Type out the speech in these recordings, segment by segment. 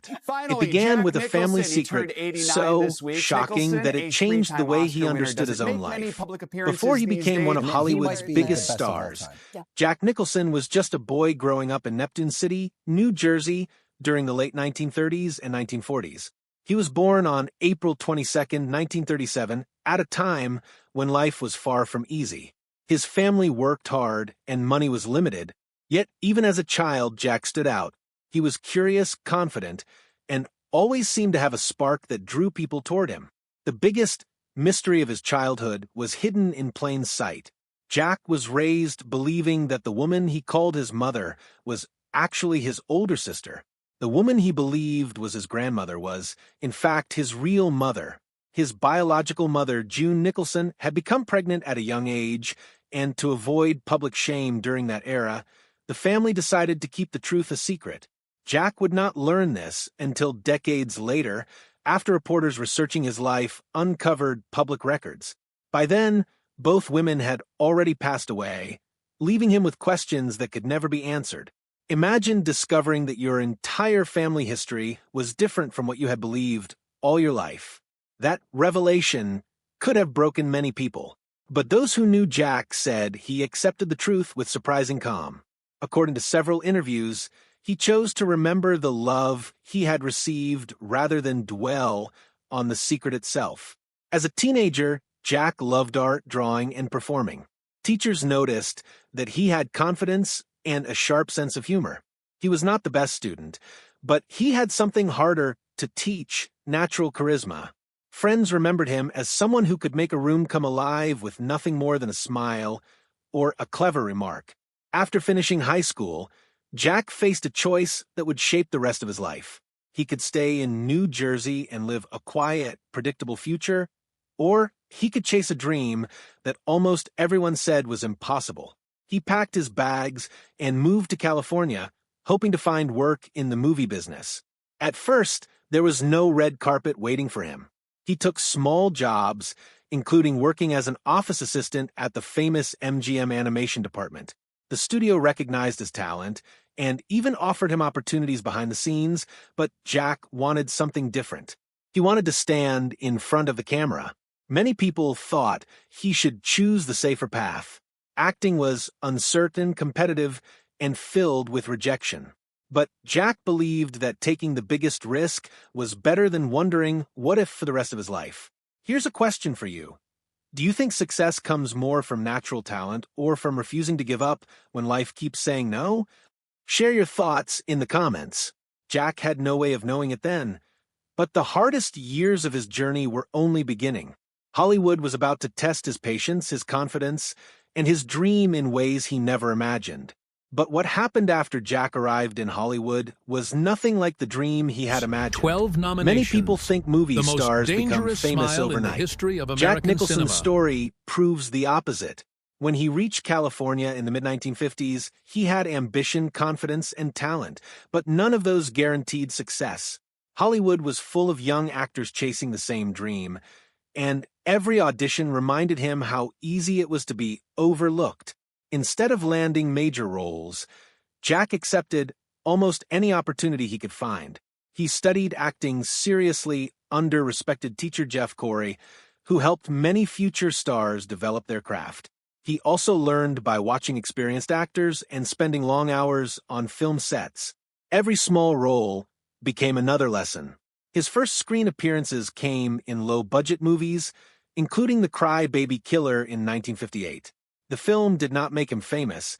It began with a family secret so shocking that it changed the way he understood his own life. Before he became one of Hollywood's biggest stars, Jack Nicholson was just a boy growing up in Neptune City, New Jersey, during the late 1930s and 1940s. He was born on April 22, 1937, at a time when life was far from easy. His family worked hard and money was limited, yet even as a child, Jack stood out. He was curious, confident, and always seemed to have a spark that drew people toward him. The biggest mystery of his childhood was hidden in plain sight. Jack was raised believing that the woman he called his mother was actually his older sister. The woman he believed was his grandmother was, in fact, his real mother. His biological mother, June Nicholson, had become pregnant at a young age, and to avoid public shame during that era, the family decided to keep the truth a secret. Jack would not learn this until decades later, after reporters researching his life uncovered public records. By then, both women had already passed away, leaving him with questions that could never be answered. Imagine discovering that your entire family history was different from what you had believed all your life. That revelation could have broken many people, but those who knew Jack said he accepted the truth with surprising calm. According to several interviews, he chose to remember the love he had received rather than dwell on the secret itself. As a teenager, Jack loved art, drawing, and performing. Teachers noticed that he had confidence and a sharp sense of humor. He was not the best student, but he had something harder to teach: natural charisma. Friends remembered him as someone who could make a room come alive with nothing more than a smile or a clever remark. After finishing high school, Jack faced a choice that would shape the rest of his life. He could stay in New Jersey and live a quiet, predictable future, or he could chase a dream that almost everyone said was impossible. He packed his bags and moved to California, hoping to find work in the movie business. At first, there was no red carpet waiting for him. He took small jobs, including working as an office assistant at the famous MGM animation department. The studio recognized his talent and even offered him opportunities behind the scenes, but Jack wanted something different. He wanted to stand in front of the camera. Many people thought he should choose the safer path. Acting was uncertain, competitive, and filled with rejection. But Jack believed that taking the biggest risk was better than wondering what if for the rest of his life. Here's a question for you. Do you think success comes more from natural talent or from refusing to give up when life keeps saying no? Share your thoughts in the comments. Jack had no way of knowing it then, but the hardest years of his journey were only beginning. Hollywood was about to test his patience, his confidence, and his dream in ways he never imagined. But what happened after Jack arrived in Hollywood was nothing like the dream he had imagined. 12 nominations. Many people think movie stars become famous overnight. Jack Nicholson's story proves the opposite. When he reached California in the mid-1950s, he had ambition, confidence, and talent, but none of those guaranteed success. Hollywood was full of young actors chasing the same dream, and every audition reminded him how easy it was to be overlooked. Instead of landing major roles, Jack accepted almost any opportunity he could find. He studied acting seriously under respected teacher Jeff Corey, who helped many future stars develop their craft. He also learned by watching experienced actors and spending long hours on film sets. Every small role became another lesson. His first screen appearances came in low-budget movies, including The Cry Baby Killer in 1958. The film did not make him famous,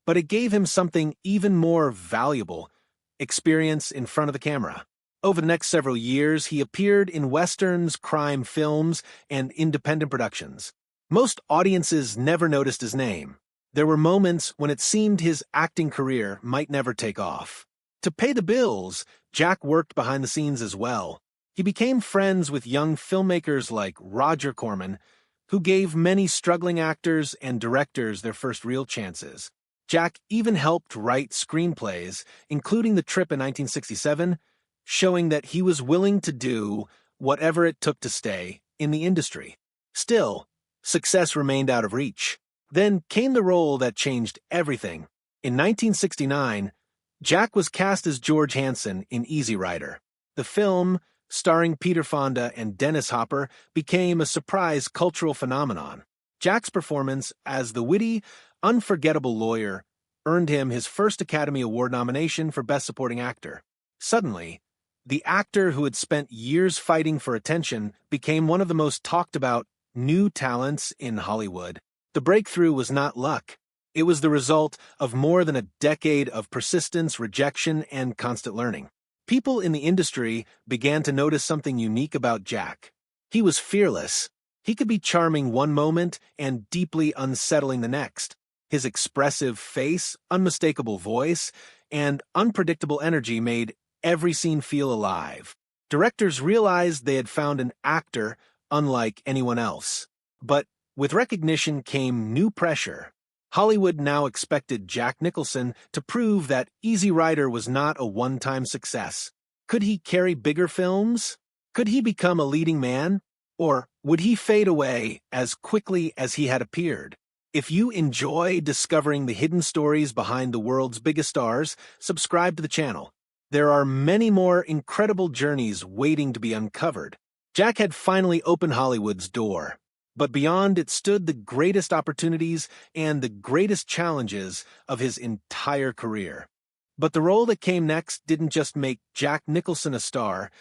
but it gave him something even more valuable: experience in front of the camera. Over the next several years, he appeared in westerns, crime films, and independent productions. Most audiences never noticed his name. There were moments when it seemed his acting career might never take off. To pay the bills, Jack worked behind the scenes as well. He became friends with young filmmakers like Roger Corman, who gave many struggling actors and directors their first real chances. Jack even helped write screenplays, including The Trip in 1967, showing that he was willing to do whatever it took to stay in the industry. Still, success remained out of reach. Then came the role that changed everything. In 1969, Jack was cast as George Hansen in Easy Rider. The film, starring Peter Fonda and Dennis Hopper, became a surprise cultural phenomenon. Jack's performance as the witty, unforgettable lawyer earned him his first Academy Award nomination for Best Supporting Actor. Suddenly, the actor who had spent years fighting for attention became one of the most talked about new talents in Hollywood. The breakthrough was not luck. It was the result of more than a decade of persistence, rejection, and constant learning. People in the industry began to notice something unique about Jack. He was fearless. He could be charming one moment and deeply unsettling the next. His expressive face, unmistakable voice, and unpredictable energy made every scene feel alive. Directors realized they had found an actor unlike anyone else. But with recognition came new pressure. Hollywood now expected Jack Nicholson to prove that Easy Rider was not a one-time success. Could he carry bigger films? Could he become a leading man? Or would he fade away as quickly as he had appeared? If you enjoy discovering the hidden stories behind the world's biggest stars, subscribe to the channel. There are many more incredible journeys waiting to be uncovered. Jack had finally opened Hollywood's door. But beyond it stood the greatest opportunities and the greatest challenges of his entire career. But the role that came next didn't just make Jack Nicholson a star,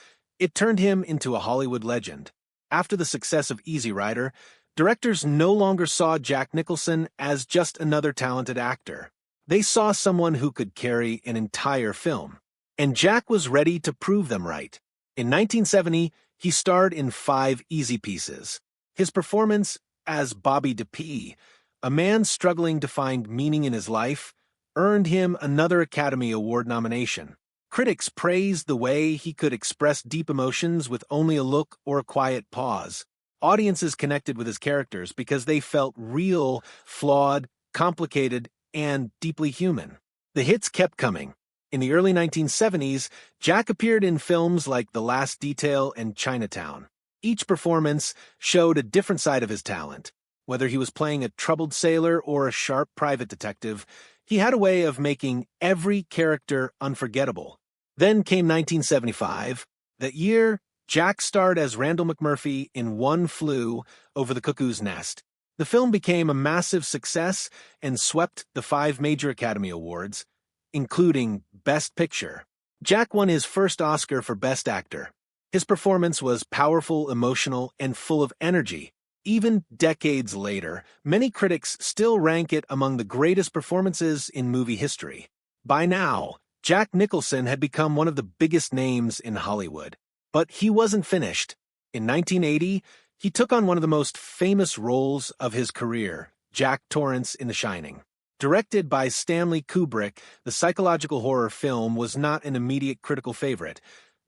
it turned him into a Hollywood legend. After the success of Easy Rider, directors no longer saw Jack Nicholson as just another talented actor. They saw someone who could carry an entire film. And Jack was ready to prove them right. In 1970, he starred in 5 easy pieces. His performance as Bobby DeP, a man struggling to find meaning in his life, earned him another Academy Award nomination. Critics praised the way he could express deep emotions with only a look or a quiet pause. Audiences connected with his characters because they felt real, flawed, complicated, and deeply human. The hits kept coming. In the early 1970s, Jack appeared in films like The Last Detail and Chinatown. Each performance showed a different side of his talent. Whether he was playing a troubled sailor or a sharp private detective, he had a way of making every character unforgettable. Then came 1975. That year, Jack starred as Randall McMurphy in One Flew Over the Cuckoo's Nest. The film became a massive success and swept the 5 major Academy Awards, including Best Picture. Jack won his first Oscar for Best Actor. His performance was powerful, emotional, and full of energy. Even decades later, many critics still rank it among the greatest performances in movie history. By now, Jack Nicholson had become one of the biggest names in Hollywood. But he wasn't finished. In 1980, he took on one of the most famous roles of his career, Jack Torrance in The Shining. Directed by Stanley Kubrick, the psychological horror film was not an immediate critical favorite.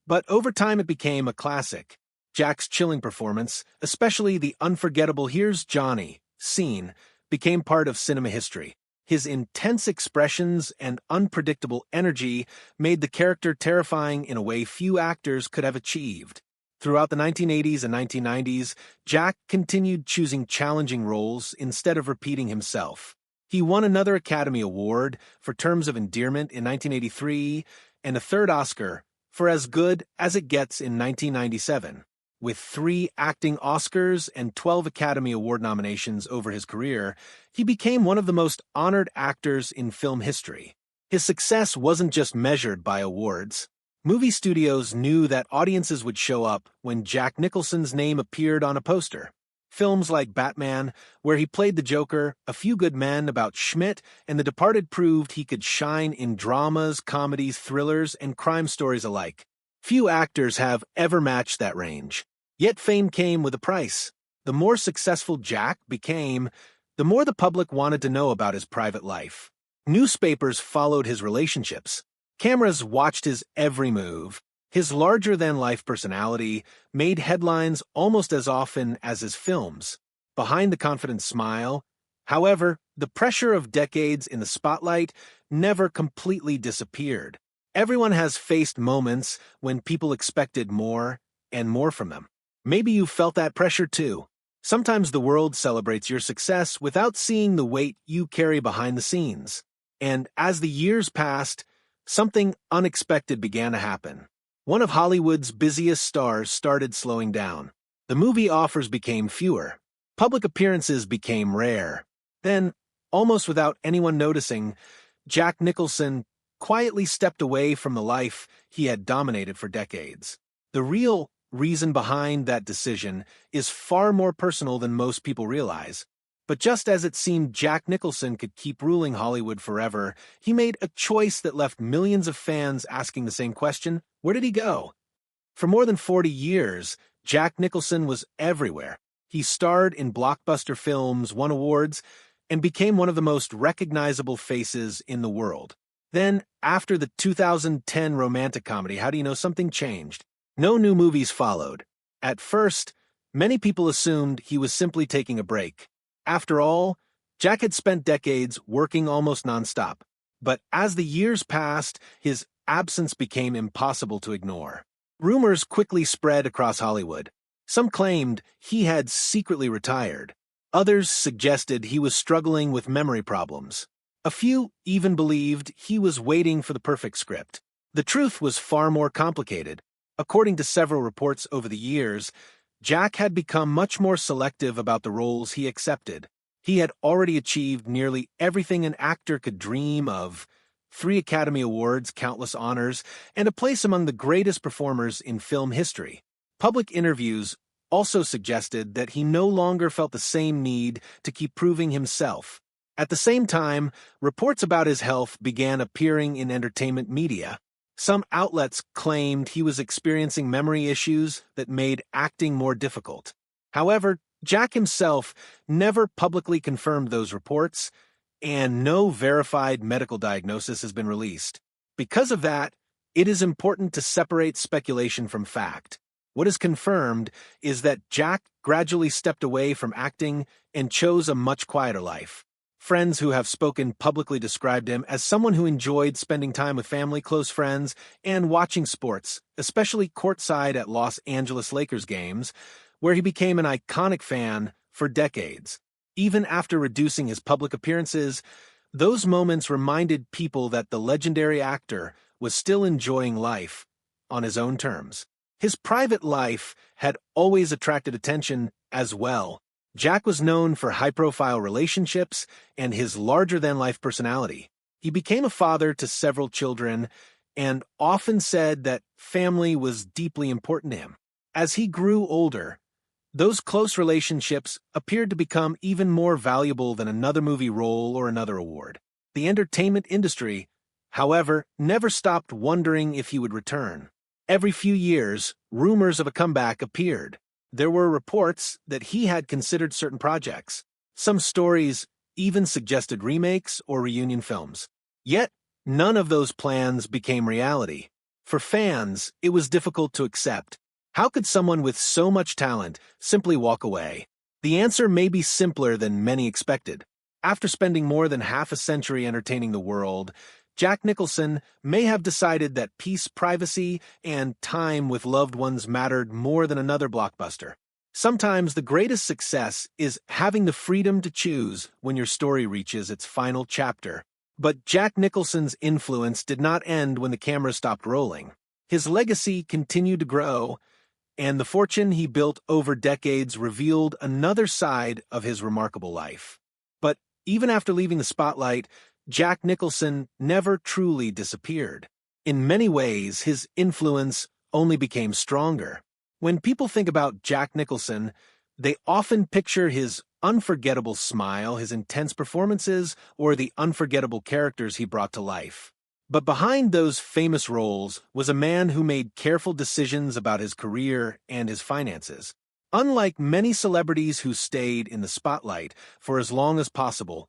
But over time it became a classic. Jack's chilling performance, especially the unforgettable "Here's Johnny" scene, became part of cinema history. His intense expressions and unpredictable energy made the character terrifying in a way few actors could have achieved. Throughout the 1980s and 1990s, Jack continued choosing challenging roles instead of repeating himself. He won another Academy Award for Terms of Endearment in 1983 and a third Oscar for As Good as It Gets in 1997. With 3 acting Oscars and 12 Academy Award nominations over his career, he became one of the most honored actors in film history. His success wasn't just measured by awards. Movie studios knew that audiences would show up when Jack Nicholson's name appeared on a poster. Films like Batman, where he played the Joker, A Few Good Men about Schmidt, and The Departed proved he could shine in dramas, comedies, thrillers, and crime stories alike. Few actors have ever matched that range. Yet fame came with a price. The more successful Jack became, the more the public wanted to know about his private life. Newspapers followed his relationships. Cameras watched his every move. His larger-than-life personality made headlines almost as often as his films. Behind the confident smile, however, the pressure of decades in the spotlight never completely disappeared. Everyone has faced moments when people expected more and more from them. Maybe you felt that pressure too. Sometimes the world celebrates your success without seeing the weight you carry behind the scenes. And as the years passed, something unexpected began to happen. One of Hollywood's busiest stars started slowing down. The movie offers became fewer. Public appearances became rare. Then, almost without anyone noticing, Jack Nicholson quietly stepped away from the life he had dominated for decades. The real reason behind that decision is far more personal than most people realize. But just as it seemed Jack Nicholson could keep ruling Hollywood forever, he made a choice that left millions of fans asking the same question: where did he go? For more than 40 years, Jack Nicholson was everywhere. He starred in blockbuster films, won awards, and became one of the most recognizable faces in the world. Then, after the 2010 romantic comedy How Do You Know, something changed. No new movies followed. At first, many people assumed he was simply taking a break. After all, Jack had spent decades working almost nonstop. But as the years passed, his absence became impossible to ignore. Rumors quickly spread across Hollywood. Some claimed he had secretly retired. Others suggested he was struggling with memory problems. A few even believed he was waiting for the perfect script. The truth was far more complicated. According to several reports over the years, Jack had become much more selective about the roles he accepted. He had already achieved nearly everything an actor could dream of: 3 Academy Awards, countless honors, and a place among the greatest performers in film history. Public interviews also suggested that he no longer felt the same need to keep proving himself. At the same time, reports about his health began appearing in entertainment media. Some outlets claimed he was experiencing memory issues that made acting more difficult. However, Jack himself never publicly confirmed those reports, and no verified medical diagnosis has been released. Because of that, it is important to separate speculation from fact. What is confirmed is that Jack gradually stepped away from acting and chose a much quieter life. Friends who have spoken publicly described him as someone who enjoyed spending time with family, close friends, and watching sports, especially courtside at Los Angeles Lakers games, where he became an iconic fan for decades. Even after reducing his public appearances, those moments reminded people that the legendary actor was still enjoying life on his own terms. His private life had always attracted attention as well. Jack was known for high-profile relationships and his larger-than-life personality. He became a father to several children and often said that family was deeply important to him. As he grew older, those close relationships appeared to become even more valuable than another movie role or another award. The entertainment industry, however, never stopped wondering if he would return. Every few years, rumors of a comeback appeared. There were reports that he had considered certain projects. Some stories even suggested remakes or reunion films. Yet, none of those plans became reality. For fans, it was difficult to accept. How could someone with so much talent simply walk away? The answer may be simpler than many expected. After spending more than half a century entertaining the world, Jack Nicholson may have decided that peace, privacy, and time with loved ones mattered more than another blockbuster. Sometimes the greatest success is having the freedom to choose when your story reaches its final chapter. But Jack Nicholson's influence did not end when the camera stopped rolling. His legacy continued to grow, and the fortune he built over decades revealed another side of his remarkable life. But even after leaving the spotlight, Jack Nicholson never truly disappeared. In many ways, his influence only became stronger. When people think about Jack Nicholson, they often picture his unforgettable smile, his intense performances, or the unforgettable characters he brought to life. But behind those famous roles was a man who made careful decisions about his career and his finances. Unlike many celebrities who stayed in the spotlight for as long as possible,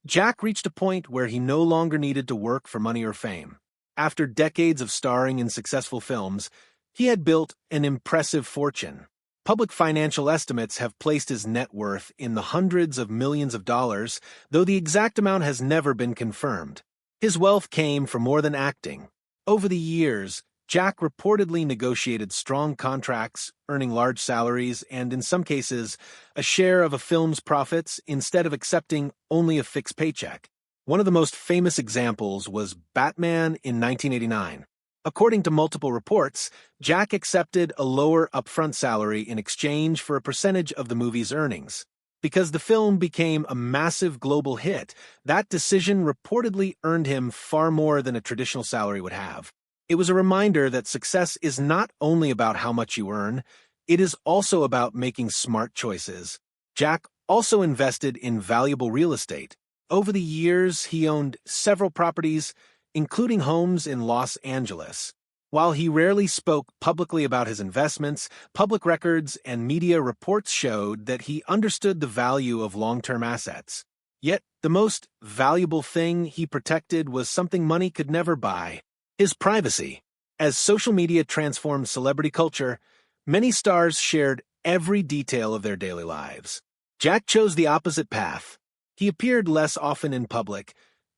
Jack reached a point where he no longer needed to work for money or fame. After decades of starring in successful films, he had built an impressive fortune. Public financial estimates have placed his net worth in the hundreds of millions of dollars, though the exact amount has never been confirmed. His wealth came from more than acting. Over the years, Jack reportedly negotiated strong contracts, earning large salaries and, in some cases, a share of a film's profits instead of accepting only a fixed paycheck. One of the most famous examples was Batman in 1989. According to multiple reports, Jack accepted a lower upfront salary in exchange for a percentage of the movie's earnings. Because the film became a massive global hit, that decision reportedly earned him far more than a traditional salary would have. It was a reminder that success is not only about how much you earn, it is also about making smart choices. Jack also invested in valuable real estate. Over the years, he owned several properties, including homes in Los Angeles. While he rarely spoke publicly about his investments, public records and media reports showed that he understood the value of long-term assets. Yet, the most valuable thing he protected was something money could never buy: his privacy. As social media transformed celebrity culture, many stars shared every detail of their daily lives. Jack chose the opposite path. He appeared less often in public,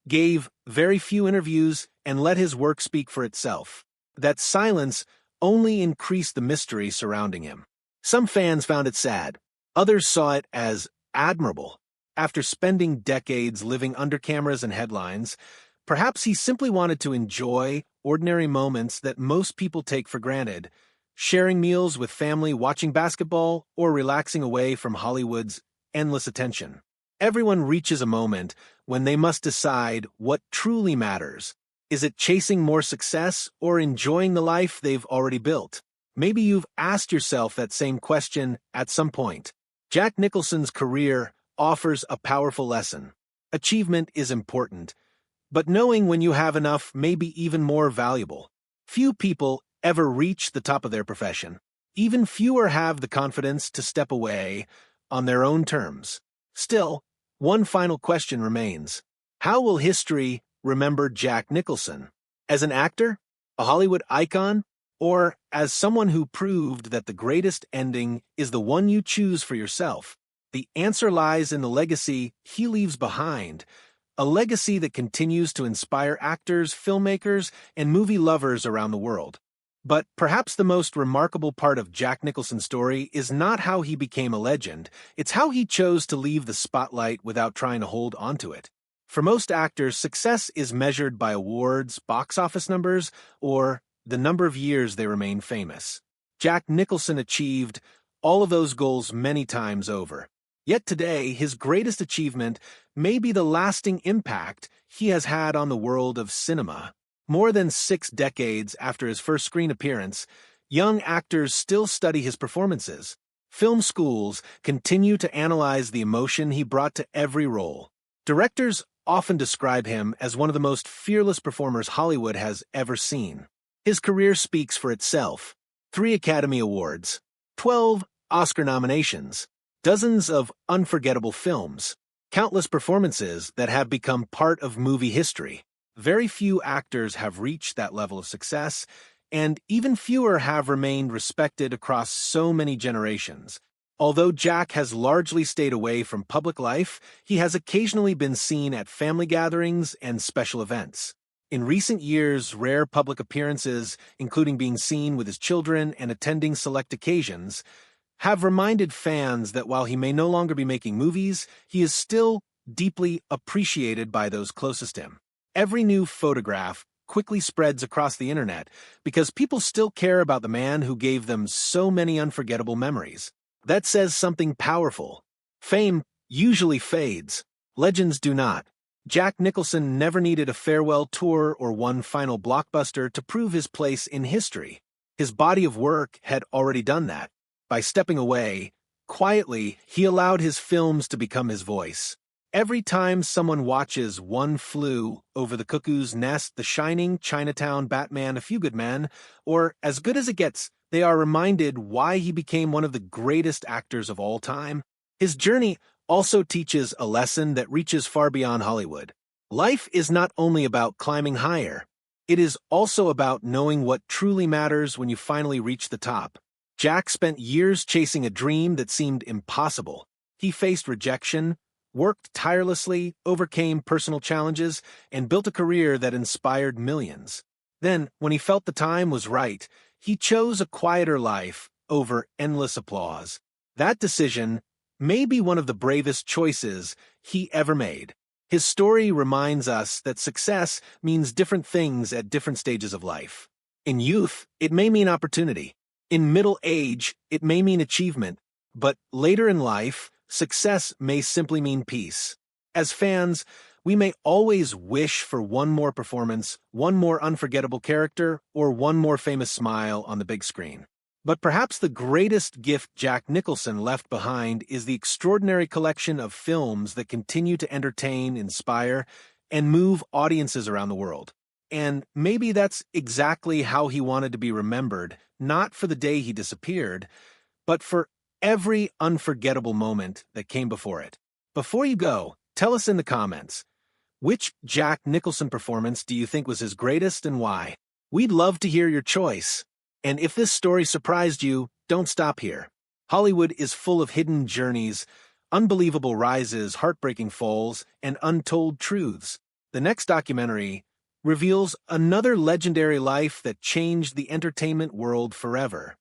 gave very few interviews, and let his work speak for itself. That silence only increased the mystery surrounding him. Some fans found it sad. Others saw it as admirable. After spending decades living under cameras and headlines, perhaps he simply wanted to enjoy ordinary moments that most people take for granted, sharing meals with family, watching basketball, or relaxing away from Hollywood's endless attention. Everyone reaches a moment when they must decide what truly matters. Is it chasing more success or enjoying the life they've already built? Maybe you've asked yourself that same question at some point. Jack Nicholson's career offers a powerful lesson. Achievement is important, but knowing when you have enough may be even more valuable. Few people ever reach the top of their profession. Even fewer have the confidence to step away on their own terms. Still, one final question remains. How will history remember Jack Nicholson? As an actor? A Hollywood icon? Or as someone who proved that the greatest ending is the one you choose for yourself? The answer lies in the legacy he leaves behind, a legacy that continues to inspire actors, filmmakers, and movie lovers around the world. But perhaps the most remarkable part of Jack Nicholson's story is not how he became a legend, it's how he chose to leave the spotlight without trying to hold onto it. For most actors, success is measured by awards, box office numbers, or the number of years they remain famous. Jack Nicholson achieved all of those goals many times over. Yet today, his greatest achievement may be the lasting impact he has had on the world of cinema. More than 6 decades after his first screen appearance, young actors still study his performances. Film schools continue to analyze the emotion he brought to every role. Directors often describe him as one of the most fearless performers Hollywood has ever seen. His career speaks for itself. 3 Academy Awards, 12 Oscar nominations, dozens of unforgettable films, countless performances that have become part of movie history. Very few actors have reached that level of success, and even fewer have remained respected across so many generations. Although Jack has largely stayed away from public life, he has occasionally been seen at family gatherings and special events. In recent years, rare public appearances, including being seen with his children and attending select occasions, have reminded fans that while he may no longer be making movies, he is still deeply appreciated by those closest to him. Every new photograph quickly spreads across the internet because people still care about the man who gave them so many unforgettable memories. That says something powerful. Fame usually fades. Legends do not. Jack Nicholson never needed a farewell tour or one final blockbuster to prove his place in history. His body of work had already done that. By stepping away, quietly, he allowed his films to become his voice. Every time someone watches One Flew Over the Cuckoo's Nest, The Shining, Chinatown, Batman, A Few Good Men, or As Good as It Gets, they are reminded why he became one of the greatest actors of all time. His journey also teaches a lesson that reaches far beyond Hollywood. Life is not only about climbing higher. It is also about knowing what truly matters when you finally reach the top. Jack spent years chasing a dream that seemed impossible. He faced rejection, worked tirelessly, overcame personal challenges, and built a career that inspired millions. Then, when he felt the time was right, he chose a quieter life over endless applause. That decision may be one of the bravest choices he ever made. His story reminds us that success means different things at different stages of life. In youth, it may mean opportunity. In middle age, it may mean achievement. But later in life, success may simply mean peace. As fans, we may always wish for one more performance, one more unforgettable character, or one more famous smile on the big screen. But perhaps the greatest gift Jack Nicholson left behind is the extraordinary collection of films that continue to entertain, inspire, and move audiences around the world. And maybe that's exactly how he wanted to be remembered, not for the day he disappeared, but for every unforgettable moment that came before it. Before you go, tell us in the comments, which Jack Nicholson performance do you think was his greatest and why? We'd love to hear your choice. And if this story surprised you, don't stop here. Hollywood is full of hidden journeys, unbelievable rises, heartbreaking falls, and untold truths. The next documentary reveals another legendary life that changed the entertainment world forever.